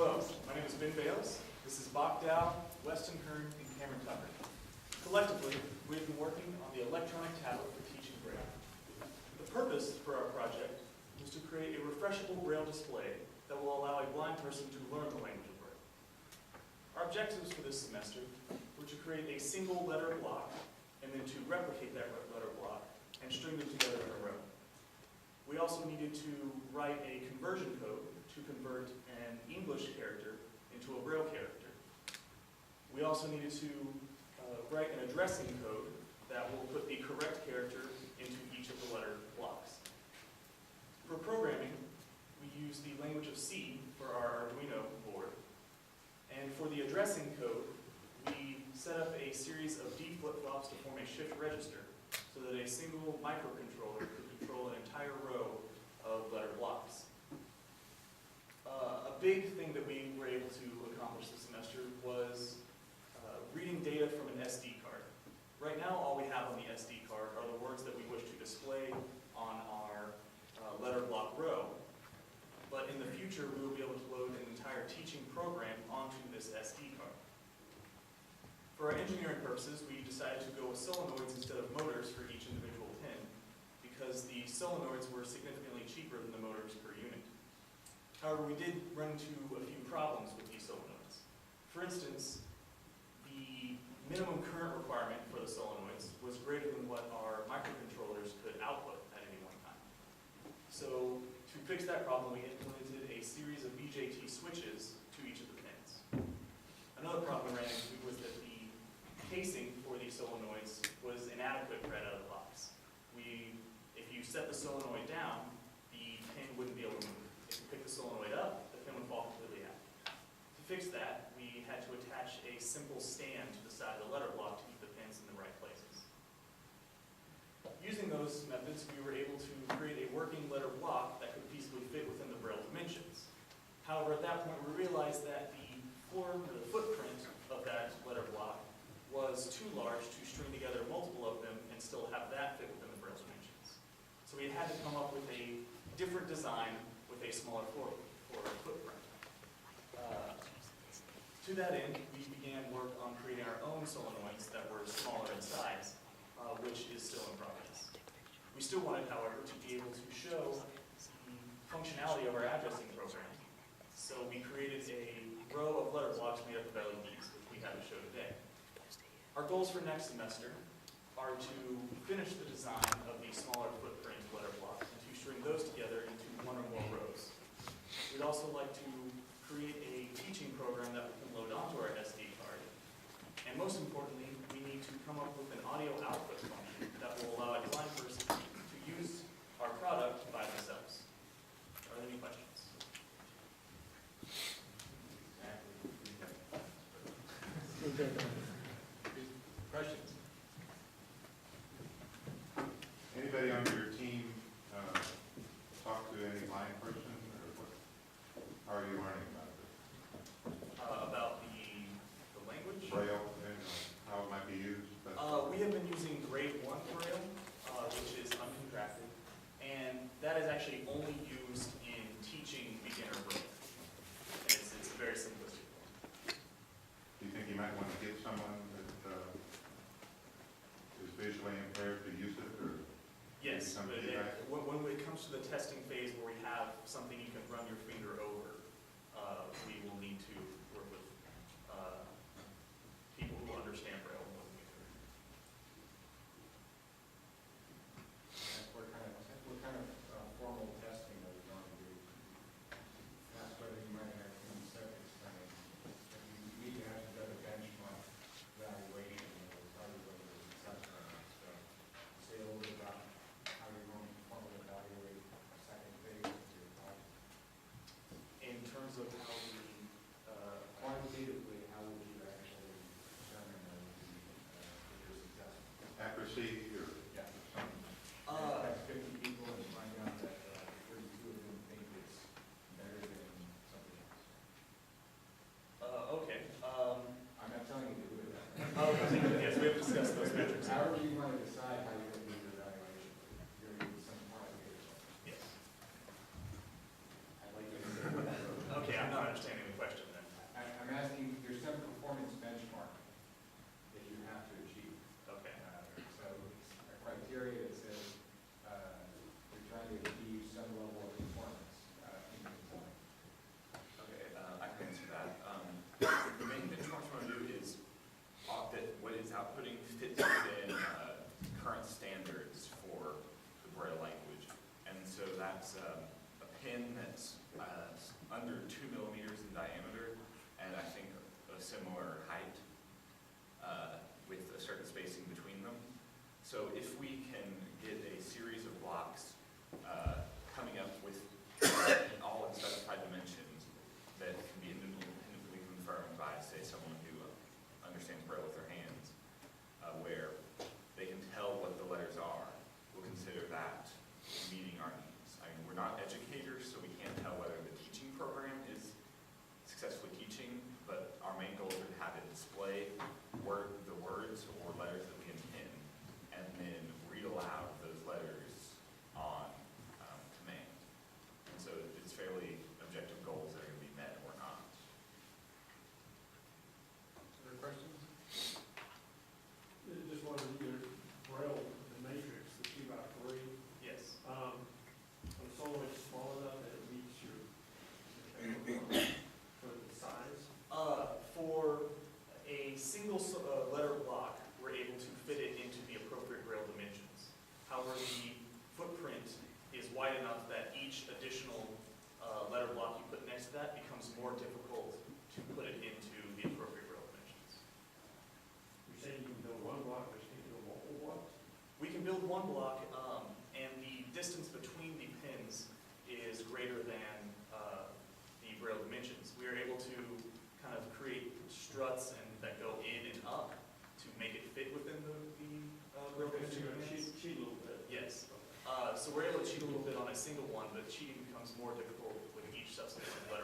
Hello, my name is Ben Bales. This is Bachdow, Weston Hearn, and Cameron Tucker. Collectively, we have been working on the electronic tablet for teaching Braille. The purpose for our project was to create a refreshable Braille display that will allow a blind person to learn the language of Braille. Our objectives for this semester were to create a single letter block and then to replicate that letter block and string them together in a row. We also needed to write a conversion code to convert an English character into a Braille character. We also needed to write an addressing code that will put the correct character into each of the letter blocks. For programming, we used the language of C for our Arduino board. And for the addressing code, we set up a series of D flip-flops to form a shift register so that a single microcontroller could control an entire row of letter blocks. A big thing that we were able to accomplish this semester was reading data from an SD card. Right now, all we have on the SD card are the words that we wish to display on our letter block row. But in the future, we will be able to load an entire teaching program onto this SD card. For our engineering purposes, we decided to go with solenoids instead of motors for each individual pin, because the solenoids were significantly cheaper than the motors per unit. However, we did run into a few problems with these solenoids. For instance, the minimum current requirement for the solenoids was greater than what our microcontrollers could output at any one time. So to fix that problem, we implemented a series of BJT switches to each of the pins. Another problem we ran into was that the casing for these solenoids was inadequate right out of the box. If you set the solenoid down, the pin wouldn't be able to move. If you pick the solenoid up, the pin would fall completely out. To fix that, we had to attach a simple stand to the side of the letter block to keep the pins in the right places. Using those methods, we were able to create a working letter block that could feasibly fit within the Braille dimensions. However, at that point, we realized that the footprint of that letter block was too large to string together multiple of them and still have that fit within the Braille dimensions. So we had to come up with a different design with a smaller footprint. To that end, we began work on creating our own solenoids that were smaller in size, which is still in progress. We still wanted, however, to be able to show the functionality of our addressing program. So we created a row of letter blocks made up of LEDs, which we have to show today. Our goals for next semester are to finish the design of the smaller footprint letter blocks and to string those together into one or more rows. We'd also like to create a teaching program that we can load onto our SD card. And most importantly, we need to come up with an audio output function that will allow a blind person to use our product by themselves. Are there any questions? Questions? Anybody on your team talk to any blind person, or what? How are you learning about it? About the language? Braille, and how it might be used? We have been using grade 1 Braille, which is uncontracted, and that is actually only used in teaching beginner Braille. And it's a very simplistic one. Do you think you might want to get someone that is visually impaired to use it, or? Yes, but when it comes to the testing phase where we have something you can run your finger over, we will need to work with people who understand Braille more than we do. What kind of formal testing are you going to do? That's whether you might have any subjects kind of, you need to have to do a benchmark evaluation of how you're going to be successful in it. So say a little bit about how you're going to formally evaluate a second phase of your project. In terms of how we Quantitatively, how would you actually determine if you're successful? Accuracy, or Yeah. something? That's 50 people and find out that 32 of them think it's better than something else. okay. I'm not telling you to do it. Yes, we have discussed those metrics. However you want to decide how you're going to do your evaluation, you're going to use some quantitative. Yes. I'd like you to say that. Okay, I'm not understanding the question. has a pin that's under 2 millimeters in diameter, and I think a similar height with a certain spacing between them. So if we can get a series of blocks coming up with all in specified dimensions that can be independently confirmed by, say, someone who understands Braille with their hands, where they can tell what the letters are, we'll consider that meeting our needs. I mean, we're not educators, so we can't tell whether the teaching program is successfully teaching, but our main goal is to have it display the words or letters that we intend, and then read aloud those letters on command. And so it's fairly objective goals that are going to be met or not. Other questions? Just wanted to either Braille, the matrix, the 2x3, Yes. on solar is small enough that it meets your for the size. For a single letter block, we're able to fit it into the appropriate Braille dimensions. However, the footprint is wide enough that each additional letter block you put next to that becomes more difficult to put it into the appropriate Braille dimensions. You're saying you can build one block, but you can build multiple blocks? We can build one block, and the distance between the pins is greater than the Braille dimensions. We are able to kind of create struts and that go in and up to make it fit within the Braille Okay, so dimension. you're gonna cheat a little bit. Yes. So we're able to cheat a little bit on a single one, but cheating becomes more difficult with each subsequent letter